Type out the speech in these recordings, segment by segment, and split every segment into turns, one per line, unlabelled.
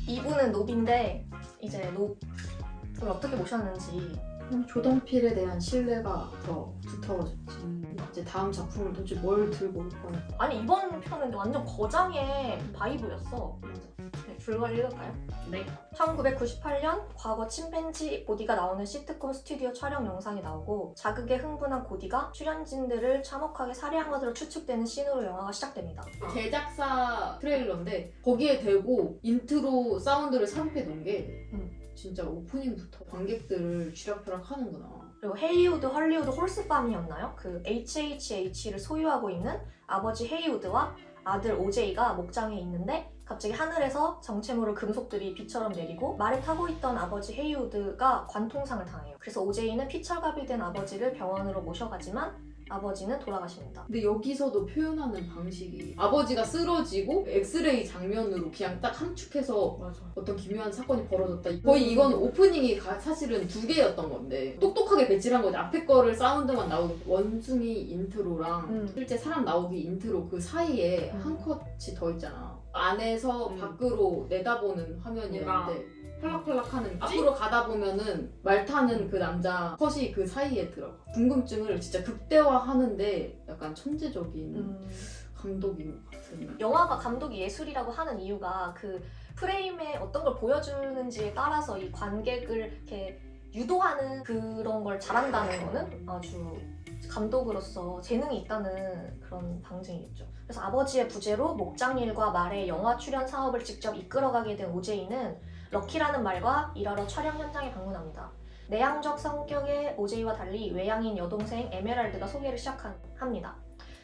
이분은 노비인데 이제 노를 어떻게 모셨는지.
조던필에 대한 신뢰가 더 두터워졌지. 이제 다음 작품을 도대체 뭘 들고 올 거야.
아니 이번 편은 완전 거장의 바이브였어. 네, 줄거리 읽을까요?
네.
1998년 과거 침팬지 고디가 나오는 시트콤 스튜디오 촬영 영상이 나오고 자극에 흥분한 고디가 출연진들을 참혹하게 살해한 것으로 추측되는 씬으로 영화가 시작됩니다.
제작사 트레일러인데 거기에 대고 인트로 사운드를 삽입해 놓은 게 진짜 오프닝부터 관객들을 쥐락펴락 하는구나.
그리고 헤이우드 헐리우드 홀스팜이었나요? 그 HHH를 소유하고 있는 아버지 헤이우드와 아들 오제이가 목장에 있는데 갑자기 하늘에서 정체모를 금속들이 비처럼 내리고 말을 타고 있던 아버지 헤이우드가 관통상을 당해요. 그래서 오제이는 피철갑이 된 아버지를 병원으로 모셔가지만 아버지는 돌아가십니다.
근데 여기서도 표현하는 방식이 아버지가 쓰러지고 엑스레이 장면으로 그냥 딱 함축해서
맞아.
어떤 기묘한 사건이 벌어졌다. 거의 이건 오프닝이 사실은 2개였던 건데 똑똑하게 배치를 한 거지. 앞에 거를 사운드만 나오고 원숭이 인트로랑 실제 사람 나오기 인트로 그 사이에 한 컷이 더 있잖아. 안에서 밖으로 내다보는 화면이었는데 팔락팔락하는 앞으로 가다 보면은 말 타는 그 남자 컷이 그 사이에 들어가. 궁금증을 진짜 극대화하는데 약간 천재적인 감독인 것 같은.
영화가 감독이 예술이라고 하는 이유가 그 프레임에 어떤 걸 보여주는지에 따라서 이 관객을 이렇게 유도하는 그런 걸 잘한다는 거는 아주 감독으로서 재능이 있다는 그런 방증이겠죠. 그래서 아버지의 부재로 목장 일과 말의 영화 출연 사업을 직접 이끌어가게 된 오제이는 럭키라는 말과 일하러 촬영 현장에 방문합니다. 내향적 성격의 오제이와 달리 외향인 여동생 에메랄드가 소개를 시작합니다.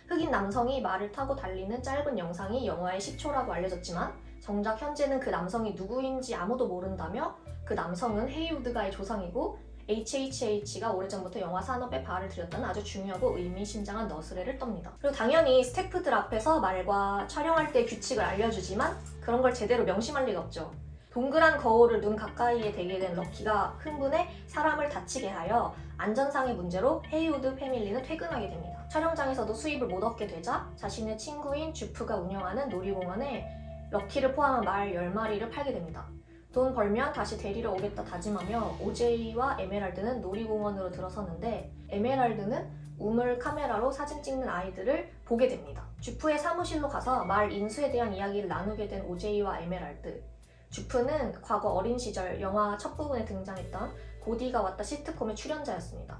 흑인 남성이 말을 타고 달리는 짧은 영상이 영화의 시초라고 알려졌지만 정작 현재는 그 남성이 누구인지 아무도 모른다며 그 남성은 헤이우드가의 조상이고 HHH가 오래전부터 영화 산업에 발을 들였다는 아주 중요하고 의미심장한 너스레를 떱니다. 그리고 당연히 스태프들 앞에서 말과 촬영할 때 규칙을 알려주지만 그런 걸 제대로 명심할 리가 없죠. 동그란 거울을 눈 가까이에 대게 된 럭키가 흥분해 사람을 다치게 하여 안전상의 문제로 헤이우드 패밀리는 퇴근하게 됩니다. 촬영장에서도 수입을 못 얻게 되자 자신의 친구인 주프가 운영하는 놀이공원에 럭키를 포함한 말 10마리를 팔게 됩니다. 돈 벌면 다시 데리러 오겠다 다짐하며 오제이와 에메랄드는 놀이공원으로 들어섰는데 에메랄드는 우물 카메라로 사진 찍는 아이들을 보게 됩니다. 주프의 사무실로 가서 말 인수에 대한 이야기를 나누게 된 오제이와 에메랄드. 주프는 과거 어린 시절 영화 첫 부분에 등장했던 고디가 왔다 시트콤의 출연자였습니다.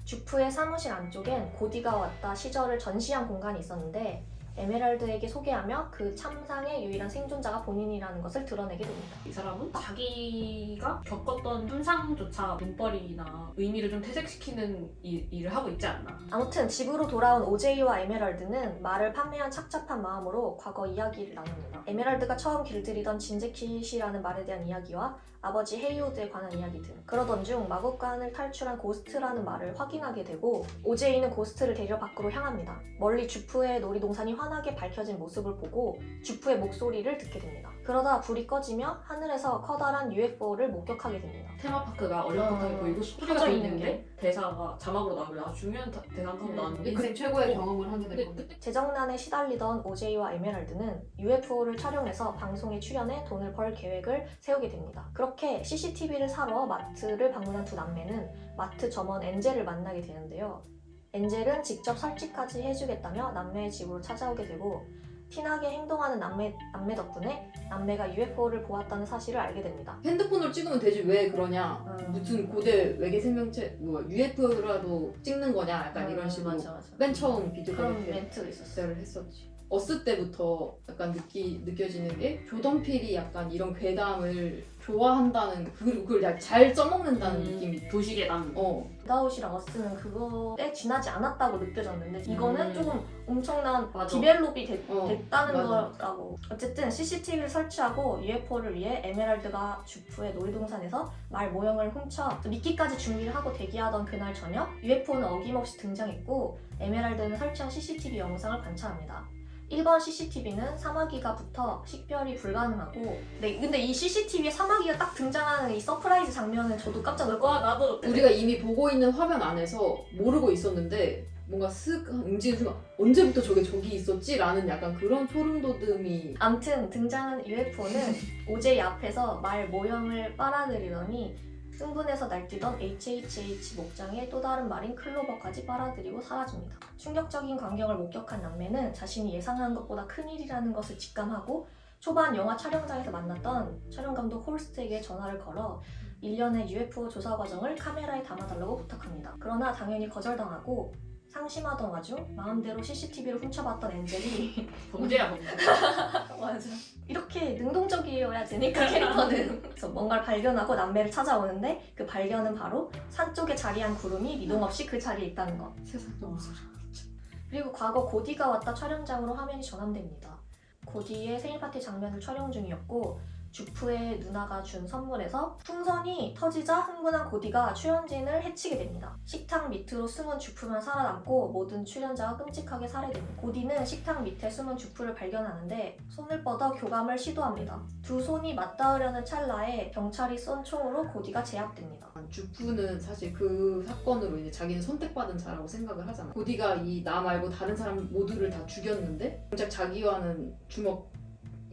주프의 사무실 안쪽엔 고디가 왔다 시절을 전시한 공간이 있었는데 에메랄드에게 소개하며 그 참상의 유일한 생존자가 본인이라는 것을 드러내게 됩니다.
이 사람은 자기가 겪었던 현상조차 돈벌이나 의미를 좀 퇴색시키는 일을 하고 있지 않나.
아무튼 집으로 돌아온 오제이와 에메랄드는 말을 판매한 착잡한 마음으로 과거 이야기를 나눕니다. 에메랄드가 처음 길들이던 진제킷이라는 말에 대한 이야기와 아버지 헤이우드에 관한 이야기들. 그러던 중 마법관을 탈출한 고스트라는 말을 확인하게 되고 오제이는 고스트를 데리러 밖으로 향합니다. 멀리 주프의 놀이동산이 환하게 밝혀진 모습을 보고 주프의 목소리를 듣게 됩니다. 그러다 불이 꺼지며 하늘에서 커다란 UFO를 목격하게 됩니다.
테마파크가 어렴풋하게 보이고 소리가
펴져 있는
들리는데 대사가 자막으로 나오면 아주 중요한 대사가 나오는데
인생 최고의 경험을 하게 될 건데.
재정난에 시달리던 오제이와 에메랄드는 UFO를 촬영해서 방송에 출연해 돈을 벌 계획을 세우게 됩니다. 그렇게 CCTV를 사러 마트를 방문한 두 남매는 마트 점원 엔젤을 만나게 되는데요. 엔젤은 직접 설치까지 해주겠다며 남매의 집으로 찾아오게 되고 티나게 행동하는 남매 덕분에 남매가 UFO를 보았다는 사실을 알게 됩니다.
핸드폰으로 찍으면 되지 왜 그러냐. 무슨 고대 외계 생명체 UFO라도 찍는 거냐 약간 이런 식으로
맞아.
맨 처음 비디오
그런 멘트가 있었어.
시작을 했었지. 어스 때부터 약간 느껴지는 게 조던필이 약간 이런 괴담을 좋아한다는 그걸 잘 써먹는다는 느낌이.
도시계담.
굿아웃이랑 어스는 그거에 지나지 않았다고 느껴졌는데 이거는 조금 엄청난
맞아.
디벨롭이 됐다는
맞아.
거라고. 어쨌든 CCTV를 설치하고 UFO를 위해 에메랄드가 주프의 놀이동산에서 말 모형을 훔쳐 미끼까지 준비를 하고 대기하던 그날 저녁 UFO는 어김없이 등장했고 에메랄드는 설치한 CCTV 영상을 관찰합니다. 1번 CCTV는 사마귀가 붙어 식별이 불가능하고 근데 이 CCTV에 사마귀가 딱 등장하는 이 서프라이즈 장면은 저도 깜짝 놀랐고
나도
우리가 이미 보고 있는 화면 안에서 모르고 있었는데 뭔가 슥 움직이는 순간 언제부터 저기 있었지?라는 약간 그런 소름 돋음이
암튼 등장한 UFO는 오제이 앞에서 말 모형을 빨아들이더니 흥분해서 날뛰던 HHH 목장의 또 다른 말인 클로버까지 빨아들이고 사라집니다. 충격적인 광경을 목격한 남매는 자신이 예상한 것보다 큰일이라는 것을 직감하고 초반 영화 촬영장에서 만났던 촬영감독 홀스트에게 전화를 걸어 일련의 UFO 조사 과정을 카메라에 담아달라고 부탁합니다. 그러나 당연히 거절당하고 상심하던 와중 마음대로 CCTV를 훔쳐봤던 엔젤이
범죄야 범죄.
맞아. 이렇게 능동적이어야 되니까 캐릭터는. 그래서 뭔가를 발견하고 남매를 찾아오는데 그 발견은 바로 산 쪽에 자리한 구름이 미동 없이 그 자리에 있다는 것.
세상 너무 소름.
그리고 과거 고디가 왔다 촬영장으로 화면이 전환됩니다. 고디의 생일 파티 장면을 촬영 중이었고 주프의 누나가 준 선물에서 풍선이 터지자 흥분한 고디가 출연진을 해치게 됩니다. 식탁 밑으로 숨은 주프만 살아남고 모든 출연자가 끔찍하게 살해됩니다. 고디는 식탁 밑에 숨은 주프를 발견하는데 손을 뻗어 교감을 시도합니다. 두 손이 맞닿으려는 찰나에 경찰이 쏜 총으로 고디가 제압됩니다.
주프는 사실 그 사건으로 이제 자기는 선택받은 자라고 생각을 하잖아. 고디가 이 나 말고 다른 사람 모두를 다 죽였는데 정작 자기와는 주먹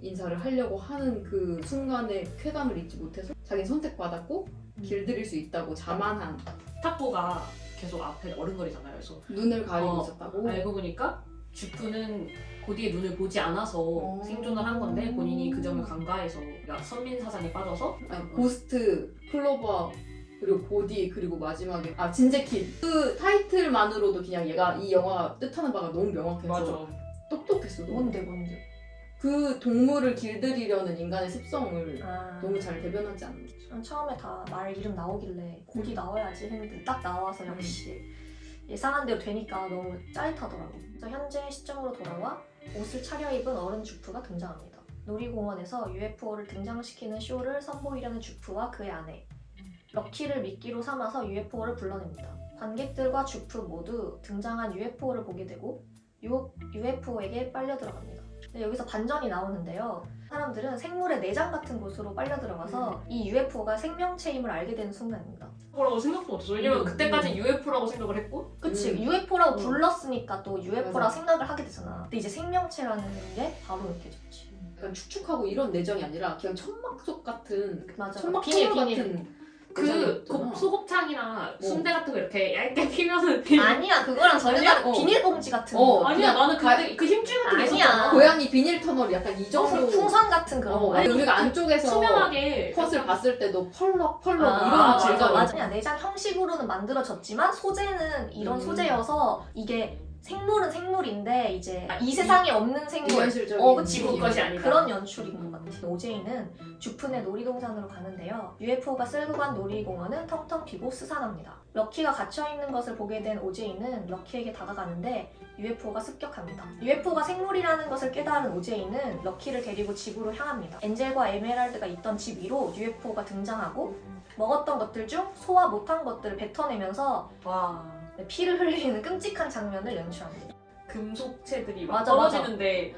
인사를 하려고 하는 그 순간의 쾌감을 잊지 못해서 자기는 선택받았고 길들일 수 있다고 자만한
타코가 계속 앞에 어른거리잖아요. 그래서
눈을 가리고 있었다고.
알고 보니까 주프는 고디의 눈을 보지 않아서 생존을 한 건데 본인이 그 점을 간과해서 선민 사상에 빠져서
아니, 고스트, 클로버, 그리고 고디, 그리고 마지막에 진제킷. 그 타이틀만으로도 그냥 얘가 이 영화 뜻하는 바가 너무 명확해서
맞아.
똑똑했어. 너무.
뭔데?
그 동물을 길들이려는 인간의 습성을
아,
너무 잘 대변하지 않는 거죠.
난 처음에 다 말 이름 나오길래 고디 나와야지 했는데 딱 나와서 역시 예상한 대로 되니까 너무 짜릿하더라고. 그래서 현재 시점으로 돌아와 옷을 차려입은 어른 주프가 등장합니다. 놀이공원에서 UFO를 등장시키는 쇼를 선보이려는 주프와 그의 아내 럭키를 미끼로 삼아서 UFO를 불러냅니다. 관객들과 주프 모두 등장한 UFO를 보게 되고 UFO에게 빨려 들어갑니다. 여기서 반전이 나오는데요. 사람들은 생물의 내장 같은 곳으로 빨려 들어가서 이 UFO가 생명체임을 알게 되는 순간입니다.
뭐라고 생각도 못했어. 왜냐면 그때까지 UFO라고 생각을 했고
그치, UFO라고
음.
불렀으니까 또 UFO라
맞아.
생각을 하게 되잖아. 근데 이제 생명체라는 게 바로 이렇게 됐지.
약간 축축하고 이런 내정이 아니라 그냥 천막속 같은
맞아.
천막
비닐,
토막
비닐.
같은
그
내장이었잖아.
소곱창이나 순대 같은 거 이렇게 얇게 피면은
아니야, 그거랑 전혀
아니야?
다른 비닐봉지 같은
어,
거.
아니야
그냥
나는 그때 그 힘줄 같은 게
아니야.
있었잖아.
고양이 비닐 터널 약간 이 정도.
풍선 같은 그런 거.
아니, 우리가 안쪽에서
투명하게
컷을 봤을 때도 펄럭펄럭
아,
이런
맞아,
질감.
맞아. 그냥 내장 형식으로는 만들어졌지만 소재는 이런 소재여서 이게 생물은 생물인데 이제 이 세상에 없는 생물.
비현실적인
그치.
지구 것이 아니다.
그런 연출인 것 같아. 오제이는 주푼의 놀이동산으로 가는데요. UFO가 쓸고 간 놀이공원은 텅텅 비고 스산합니다. 럭키가 갇혀있는 것을 보게 된 오제이는 럭키에게 다가가는데 UFO가 습격합니다. UFO가 생물이라는 것을 깨달은 오제이는 럭키를 데리고 집으로 향합니다. 엔젤과 에메랄드가 있던 집 위로 UFO가 등장하고 먹었던 것들 중 소화 못한 것들을 뱉어내면서
와
피를 흘리는 끔찍한 장면을 연출합니다.
금속체들이 막
맞아,
떨어지는데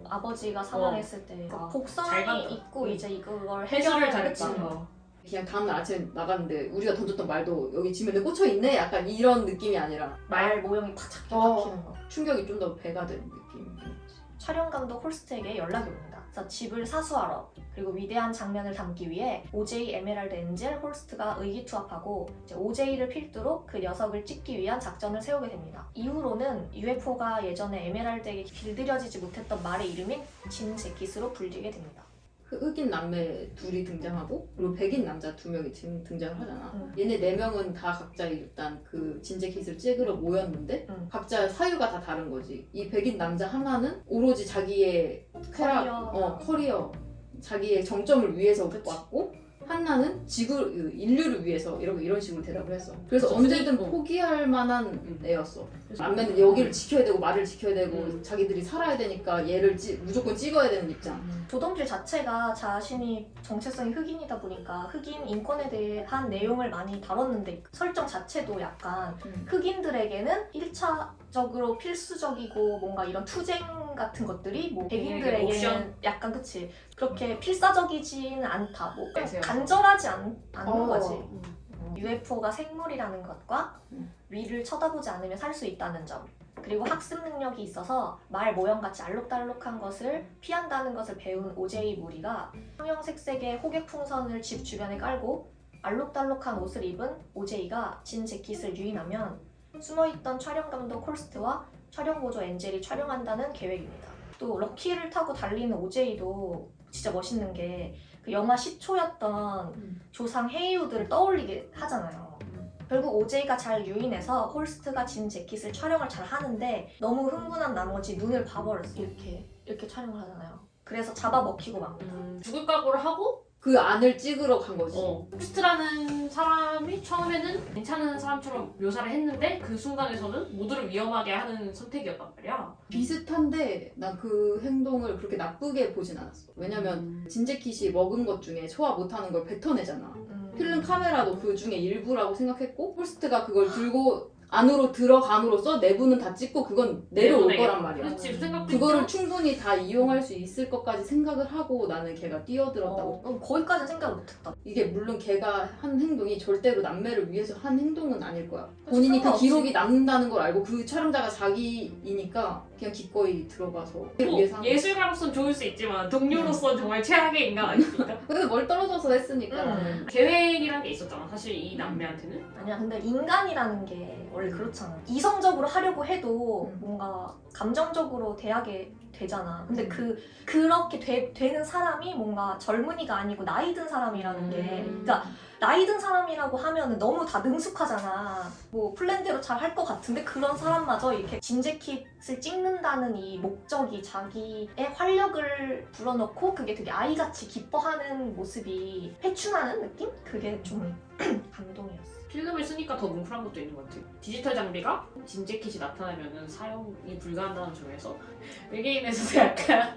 아버지가 사망했을 때
아, 잘
복선이
만들었다.
있고 이제 이걸
해수를
해결을
잘했다.
그냥 다음날 아침에 나갔는데 우리가 던졌던 말도 여기 지면에 꽂혀있네? 약간 이런 느낌이 아니라
말 모형이 팍
어.
박히는 거.
충격이 좀 더 배가 되는 느낌.
촬영 감독 홀스트에게 연락이 옵니다. 그래서 집을 사수하러 그리고 위대한 장면을 담기 위해 오제이, 에메랄드, 엔젤, 홀스트가 의기투합하고 이제 오제이를 필두로 그 녀석을 찍기 위한 작전을 세우게 됩니다. 이후로는 UFO가 예전에 에메랄드에게 길들여지지 못했던 말의 이름인 진제킷으로 불리게 됩니다.
그 흑인 남매 둘이 등장하고 그리고 백인 남자 두 명이 등장을 하잖아.
응.
얘네 네 명은 다 각자 일단 그 진제킷을 찍으러 모였는데
응.
각자 사유가 다 다른 거지. 이 백인 남자 하나는 오로지 자기의 커리어, 자기의 정점을 위해서
그치.
왔고 하나는 인류를 위해서 이런 식으로 대답을 했어. 그래서
그치.
언제든
어.
포기할 만한 애였어. 남매는 여기를 지켜야 되고 말을 지켜야 되고 자기들이 살아야 되니까 얘를 무조건 찍어야 되는 입장.
조동필 자체가 자신이 정체성이 흑인이다 보니까 흑인 인권에 대한 내용을 많이 다뤘는데 설정 자체도 약간 흑인들에게는 1차 적으로 필수적이고 뭔가 이런 투쟁 같은 것들이 뭐 백인들에게는
옵션?
약간 그치 그렇게 필사적이지는 않다 뭐
그래서요.
간절하지 않는 거지
음.
UFO가 생물이라는 것과 위를 쳐다보지 않으면 살 수 있다는 점 그리고 학습 능력이 있어서 말 모형같이 알록달록한 것을 피한다는 것을 배운 OJ 무리가 형형색색의 호객풍선을 집 주변에 깔고 알록달록한 옷을 입은 OJ가 진 재킷을 유인하면 숨어있던 촬영감독 콜스트와 촬영보조 엔젤이 촬영한다는 계획입니다. 또 럭키를 타고 달리는 OJ도 진짜 멋있는 게 그 영화 시초였던 조상 헤이우드를 떠올리게 하잖아요. 결국 OJ가 잘 유인해서 홀스트가 진 재킷을 촬영을 잘 하는데 너무 흥분한 나머지 눈을 봐버렸어. 이렇게 촬영을 하잖아요. 그래서 잡아먹히고 맙니다.
죽을 각오를 하고
그 안을 찍으러 간 거지.
푸스트라는 사람이 처음에는 괜찮은 사람처럼 묘사를 했는데 그 순간에서는 모두를 위험하게 하는 선택이었단 말이야.
비슷한데 난 그 행동을 그렇게 나쁘게 보진 않았어. 왜냐면 진재킷이 먹은 것 중에 소화 못하는 걸 뱉어내잖아. 필름 카메라도 그 중에 일부라고 생각했고 홀스트가 그걸 들고 안으로 들어감으로써 내부는 다 찍고 그건 내려올 거란 말이야.
그렇지, 그 생각도
그거를
있죠.
충분히 다 이용할 수 있을 것까지 생각을 하고 나는 걔가 뛰어들었다고.
거기까지는 생각을 못했다.
이게 물론 걔가 한 행동이 절대로 남매를 위해서 한 행동은 아닐 거야. 본인이 그
상관없지.
기록이 남는다는 걸 알고 그 촬영자가 자기이니까 그냥 기꺼이 들어가서
뭐,
위해서 한 거야.
예술가로서는 좋을 수 있지만 동료로서는 정말 최악의 인간 아닙니까?
근데 뭘 떨어져서 했으니까 나는.
계획이란 게 있었잖아, 사실 이 남매한테는.
아니야 근데 인간이라는 게 원래 그렇잖아. 이성적으로 하려고 해도 뭔가 감정적으로 대하게 되잖아. 근데 그렇게 되는 사람이 뭔가 젊은이가 아니고 나이 든 사람이라는 게 그러니까 나이 든 사람이라고 하면은 너무 다 능숙하잖아. 뭐 플랜대로 잘 할 것 같은데 그런 사람마저 이렇게 진재킷을 찍는다는 이 목적이 자기의 활력을 불어넣고 그게 되게 아이같이 기뻐하는 모습이 회춘하는 느낌? 그게 좀 감동이었어.
필름을 쓰니까 더 뭉클한 것도 있는 것 같아요. 디지털 장비가 진재킷이 나타나면 사용이 불가한다는 점에서 외계인에서도 약간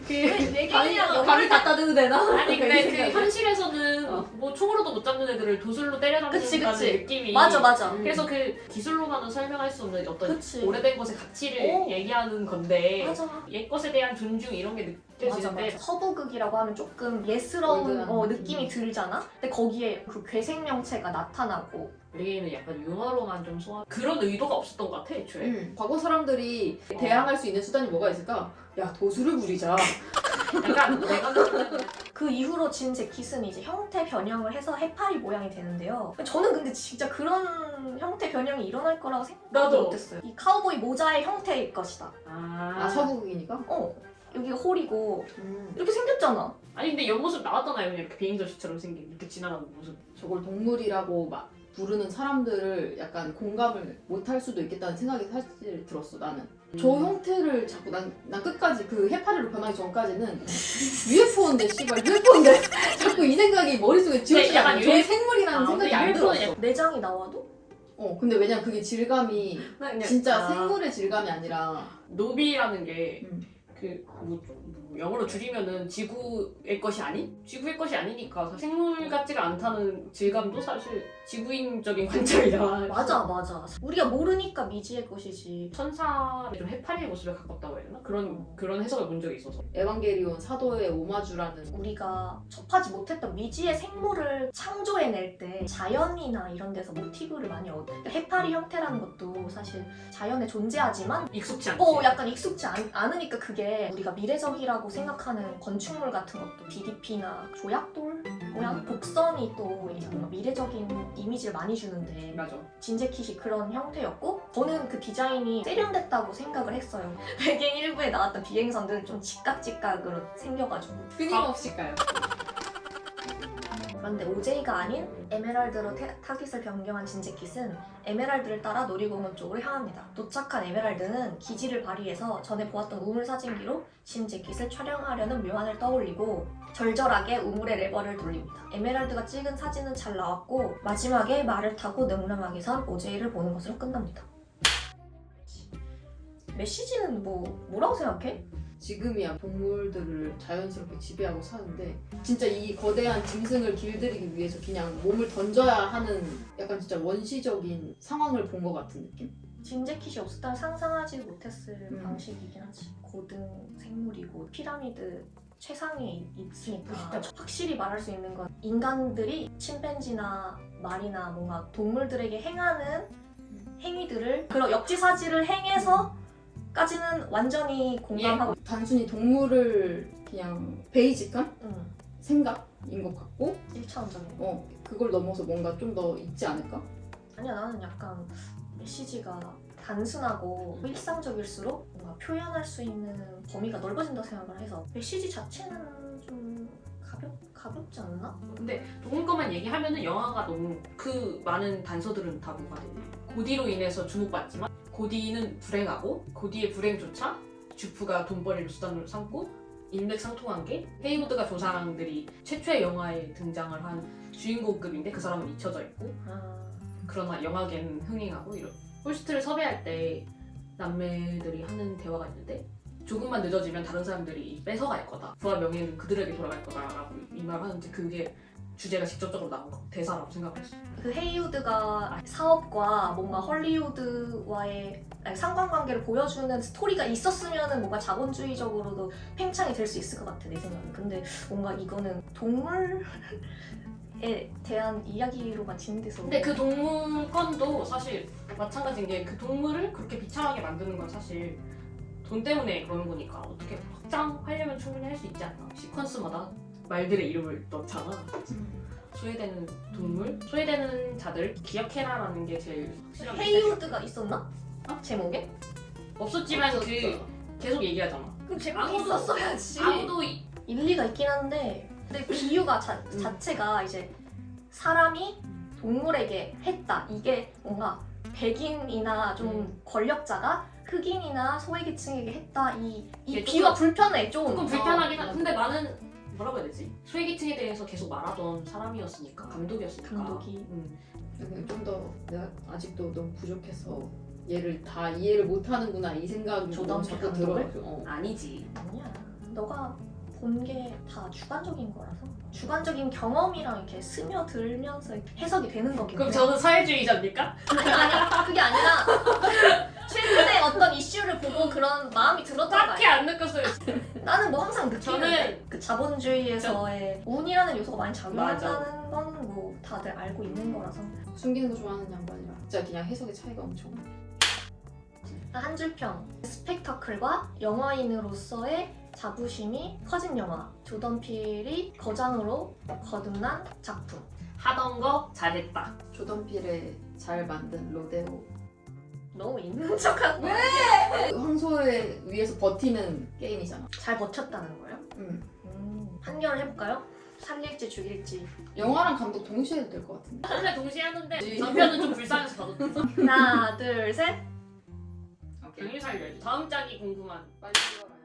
그
외계인이랑
감이 갖다 대도 되나?
아니 근데 그
생각이.
현실에서는 뭐 총으로도 못 잡는 애들을 도술로 때려잡는다는
그치, 그치.
느낌이
맞아.
그래서 그 기술로만은 설명할 수 없는 어떤
그치.
오래된 것의 가치를
오.
얘기하는 건데
맞아.
옛 것에 대한 존중 이런 게 느껴지는데
맞아. 서부극이라고 하면 조금 예스러운
올드한
느낌이 들잖아? 근데 거기에 그 괴생명체가 나타나고
외계인은 약간 유머로만 좀 소화 그런 의도가 없었던 것 같아 애초에.
과거 사람들이 대항할 수 있는 수단이 뭐가 있을까? 야 도수를 부리자.
약간 내가 느끼는
그 이후로 진 재킷은 이제 형태 변형을 해서 해파리 모양이 되는데요. 저는 근데 진짜 그런 형태 변형이 일어날 거라고 생각도
나도.
못했어요. 이 카우보이 모자의 형태일 것이다.
아 서부극이니까?
여기가 홀이고 이렇게 생겼잖아.
아니 근데 옆모습 나왔잖아요. 그냥 이렇게 비행접시처럼 생긴 이렇게 지나가는 모습.
저걸 동물이라고 막 부르는 사람들을 약간 공감을 못할 수도 있겠다는 생각이 사실 들었어 나는. 저 형태를 자꾸 난 끝까지 그 해파리로 변하기 전까지는 UFO인데 씨발 UFO인데 자꾸 이 생각이 머릿속에 지워지지
약간
않아. 저게 생물이라는 생각이 안
UFO 는
들었어.
내장이 나와도?
근데 왜냐면 그게 질감이 진짜
아,
생물의 질감이 아니라
노비라는 게
음.
뭐 영어로 줄이면은 지구의 것이 아닌? 지구의 것이 아니니까 생물 같지가 않다는 질감도 사실 지구인적인 관점이잖아.
맞아. 우리가 모르니까 미지의 것이지.
천사의 좀 해파리의 모습에 가깝다고 해야 되나? 그런 해석을 본 적이 있어서.
에반게리온 사도의 오마주라는
우리가 접하지 못했던 미지의 생물을 창조해낼 때 자연이나 이런 데서 모티브를 많이 얻어. 해파리 형태라는 것도 사실 자연에 존재하지만
익숙지 않지.
약간 익숙지 않으니까 그게 우리가 미래적이라고 생각하는 건축물 같은 것도 DDP나 조약돌 모양 복선이 또 이제 뭔가 미래적인 이미지를 많이 주는데
맞아.
진재킷이 그런 형태였고 저는 그 디자인이 세련됐다고 생각을 했어요. 외계인 일부에 나왔던 비행선들은 좀 직각으로 생겨가지고
끊임없이 가요.
그런데 OJ가 아닌 에메랄드로 타깃을 변경한 진재킷은 에메랄드를 따라 놀이공원 쪽으로 향합니다. 도착한 에메랄드는 기지를 발휘해서 전에 보았던 우물 사진기로 진재킷을 촬영하려는 묘안을 떠올리고 절절하게 우물의 레버를 돌립니다. 에메랄드가 찍은 사진은 잘 나왔고 마지막에 말을 타고 능람하게 선 OJ를 보는 것으로 끝납니다. 메시지는 뭐라고 생각해?
지금이야 동물들을 자연스럽게 지배하고 사는데 진짜 이 거대한 짐승을 길들이기 위해서 그냥 몸을 던져야 하는 약간 진짜 원시적인 상황을 본 것 같은 느낌?
진재킷이 없었다면 상상하지 못했을
음.
방식이긴 하지. 고등 생물이고 피라미드 최상위에 있으니까 확실히 말할 수 있는 건 인간들이 침팬지나 말이나 뭔가 동물들에게 행하는 행위들을 그런 역지사지를 행해서까지는 완전히 공감하고
단순히 동물을 그냥 베이직한
응,
생각인 것 같고
1차원적인
그걸 넘어서 뭔가 좀 더 있지 않을까?
아니야 나는 약간 메시지가 단순하고 일상적일수록 뭔가 표현할 수 있는 범위가 넓어진다고 생각을 해서 메시지 자체는 좀 가볍지 않나?
근데 동물 것만 얘기하면은 영화가 너무 그 많은 단서들은 다 뭐가 되네. 고디로 인해서 주목받지만 고디는 불행하고 고디의 불행조차 주프가 돈벌이를 수단으로 삼고 인맥상통한 게 헤이우드가 조상들이 최초의 영화에 등장을 한 주인공급인데 그 사람은 잊혀져 있고 그러나 영화계는 흥행하고 이런. 홀스트를 섭외할 때 남매들이 하는 대화가 있는데 조금만 늦어지면 다른 사람들이 뺏어갈 거다. 부와 명예는 그들에게 돌아갈 거다라고 이 말을 하는데 그게 주제가 직접적으로 나온 거 대사라고 생각을 했어.
그 헤이우드가 사업과 뭔가 헐리우드와의 상관관계를 보여주는 스토리가 있었으면 뭔가 자본주의적으로도 팽창이 될 수 있을 것 같아 내 생각엔. 근데 뭔가 이거는 동물에 대한 이야기로만 진행돼서
근데 그 동물권도 사실 마찬가지인 게 그 동물을 그렇게 비참하게 만드는 건 사실 돈 때문에 그러는 거니까 어떻게 확장하려면 충분히 할 수 있지 않나. 시퀀스마다 말들의 이름을 넣잖아. 소외되는 동물, 소외되는 자들 기억해라라는 게 제일 확실한
헤이우드가 있었나? 제목에?
없었지만 그 계속 얘기하잖아.
그 제목이
아무도-
있었어야지.
아무도
일리가 있긴 한데 근데 비유가 자체가 이제 사람이 동물에게 했다. 이게 뭔가 백인이나 좀 권력자가 흑인이나 소외계층에게 했다. 이
이게
비유가 불편해 좀.
조금 불편하긴 한. 근데 나는 뭐라고 해야 되지? 소외계층에 대해서 계속 말하던 사람이었으니까 감독이었으니까.
감독이.
좀 더 내가 아직도 너무 부족해서 얘를 다 이해를 못하는구나 이 생각이
조던
자꾸
감독을?
들어가지고
아니지.
아니야. 너가 본 게 다 주관적인 거라서 주관적인 경험이랑 이렇게 스며들면서 해석이 되는 거긴
그럼
해.
저는 사회주의자입니까?
아니 그게 아니라 최근에 어떤 이슈를 보고 그런 마음이 들었다가
딱히 안 느꼈어요.
나는 뭐 항상 느끼는데
저는-
그 자본주의에서의 운이라는 요소가 많이
맞아.
작용한다는 건 뭐 다들 알고 있는 거라서
숨기는 거 좋아하는 양반이라 진짜 그냥 해석의 차이가 엄청
한 줄평 스펙터클과 영화인으로서의 자부심이 커진 영화 조던 필이 거장으로 거듭난 작품
하던 거 잘했다.
조던 필의 잘 만든 로데오
너무 있는 척한 거야
황소에 위해서 버티는 게임이잖아.
잘 버텼다는 거예요? 판결을 해볼까요? 살릴지 죽일지
영화랑 감독 동시에 해도 될 것 같은데.
원래 동시에 하는데 전편은 좀 불쌍해서 봐도
하나 둘셋
당연히 살려야지. 다음 짝이 궁금한.
빨리 찍어라.